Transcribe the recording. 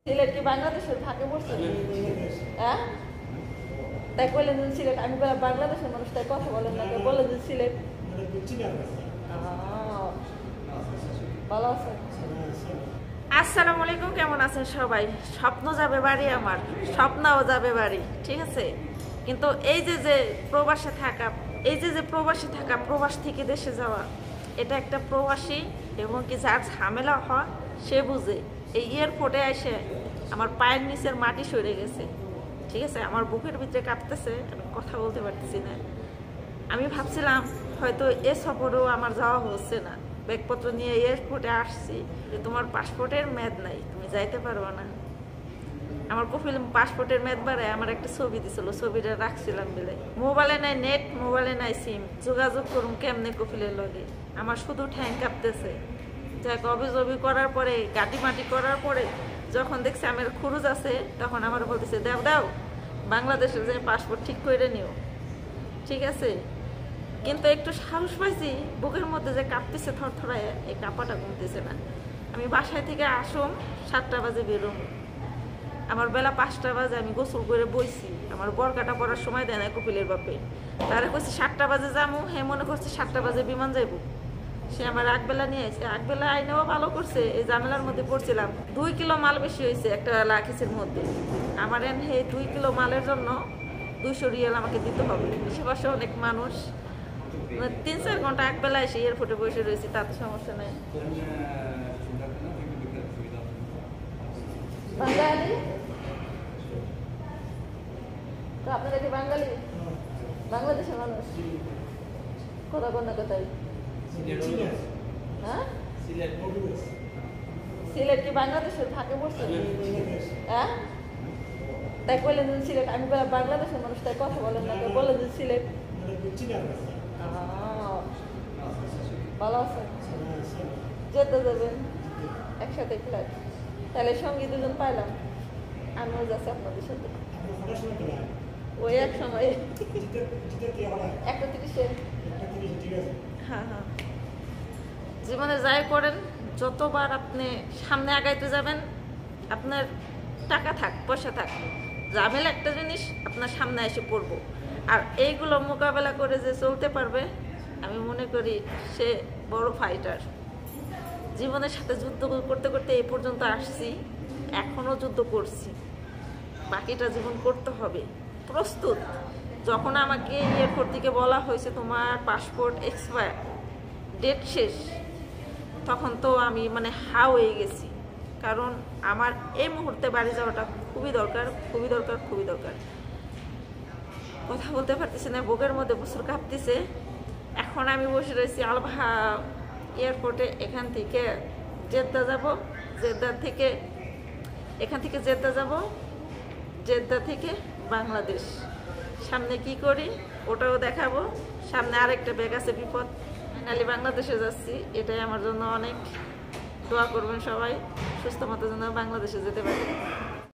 সিলেট কি বাংলাদেশের ভাগে পড়ছে? হ্যাঁ, তাই বললেন যে সিলেট। আমি বললাম বাংলাদেশের মানুষ, তাই কথা বলেন না, বললেন যে সিলেট। ভালো আছেন? আসসালামু আলাইকুম, কেমন আছেন সবাই? স্বপ্ন যাবে বাড়ি, আমার স্বপ্নও যাবে বাড়ি, ঠিক আছে। কিন্তু এই যে প্রবাসে থাকা, প্রবাস থেকে দেশে যাওয়া, এটা একটা প্রবাসী এবং কি যার ঝামেলা হয় সে বুঝে। এই এয়ারপোর্টে এসে আমার পায়ের নিচের মাটি সরে গেছে, ঠিক আছে। আমার বুকের ভিতরে কাঁপতেছে, আমি কথা বলতে পারতেছি না। আমি ভাবছিলাম হয়তো এ সফরেও আমার যাওয়া হচ্ছে না। ব্যাগপত্র নিয়ে এয়ারপোর্টে আসছি যে তোমার পাসপোর্টের মেয়াদ নাই, তুমি যাইতে পারবে না। আমার কফিল পাসপোর্টের মেয়াদ বাড়ায় আমার একটা ছবি দিছিল, ছবিটা রাখছিলাম বলে। মোবাইলে নাই নেট, মোবাইলে নাই সিম, যোগাযোগ করুন কেমনে কফিলের লগে। আমার শুধু ঠ্যাং কাঁপতেছে। যাক, অভিযোগ করার পরে, গাটি মাটি করার পরে যখন দেখছি আমার খরচ আছে, তখন আমার বলতেছে দাও বাংলাদেশে যে পাসপোর্ট ঠিক করে নিও, ঠিক আছে। কিন্তু একটু সাহস পাইছি, বুকের মধ্যে যে কাঁপতেছে থরথরায়, এই কাঁপাটা কমতেছে না। আমি বাসায় থেকে আসুম 7টা বাজে বেরোম, আমার বেলা 5টা বাজে আমি গোসল করে বইছি। আমার বরকাটা পড়ার সময় দেয় না কপিলের বাপে। তারা কইছে 7টা বাজে যাবো, হ্যাঁ মনে করছে 7টা বাজে বিমান যাইব। সে আমার আগবেলা নিয়ে আসছে, আগবেলা আইনেও ভালো করছে। এই ঝামেলার মধ্যে পড়ছিলাম, 2 কিলো মাল বেশি হয়েছে একটা লাখিসের মধ্যে। আমার হে 2 কিলো মালের জন্য 200 রিয়াল আমাকে দিতে হবে। আশেপাশে অনেক মানুষ, 3-4 ঘন্টা একবেলা এসে এয়ারপোর্টে বসে রয়েছি, তাতে সমস্যা নেই। বাঙালি তো আপনারা কি বাঙালি? বাংলাদেশের মানুষ? কোথা কোন কোথায়? হ্যাঁ, সিলেট কি বাংলাদেশের ভাগে পড়ছে? হ্যাঁ, তাই বললেন যে সিলেট। আমি বললাম বাংলাদেশের মানুষ, তাই কথা বলেন না, বললেন যে সিলেট। ভালো আছেন? যেতে যাবেন একসাথে ফ্লাইট, তাহলে সঙ্গী দুজন পাইলাম। আমিও যাচ্ছি আপনাদের সাথে ওই এক সময় 1:30-এ। হ্যাঁ, জীবনে যাই করেন, যতবার আপনি সামনে আগাইতে যাবেন, আপনার টাকা থাক পয়সা থাক, ঝামেলা একটা জিনিস আপনার সামনে এসে পড়বো। আর এইগুলো মোকাবেলা করে যে চলতে পারবে, আমি মনে করি সে বড় ফাইটার। জীবনের সাথে যুদ্ধ করতে করতে এই পর্যন্ত আসছি, এখনো যুদ্ধ করছি, বাকিটা জীবন করতে হবে। প্রস্তুত। যখন আমাকে এয়ারপোর্ট থেকে বলা হয়েছে তোমার পাসপোর্ট এক্সপায়ার, ডেট শেষ, তখন তো আমি হা হয়ে গেছি। কারণ আমার এই মুহূর্তে বাড়ি যাওয়াটা খুবই দরকার, খুবই দরকার, খুবই দরকার। কথা বলতে পারতেছি না, বুকের মধ্যে প্রচুর কাঁপতেছে। এখন আমি বসে রয়েছি আলবাহা এয়ারপোর্টে। এখান থেকে জেদ্দা যাব, জেদ্দা থেকে বাংলাদেশ। সামনে কি করি ওটাও দেখাবো। সামনে আরেকটা ব্যাগ আছে, বিপদ। ফাইনালি বাংলাদেশে যাচ্ছি, এটাই আমার জন্য অনেক। দোয়া করবেন সবাই, সুস্থ মতো যেন বাংলাদেশে যেতে পারি।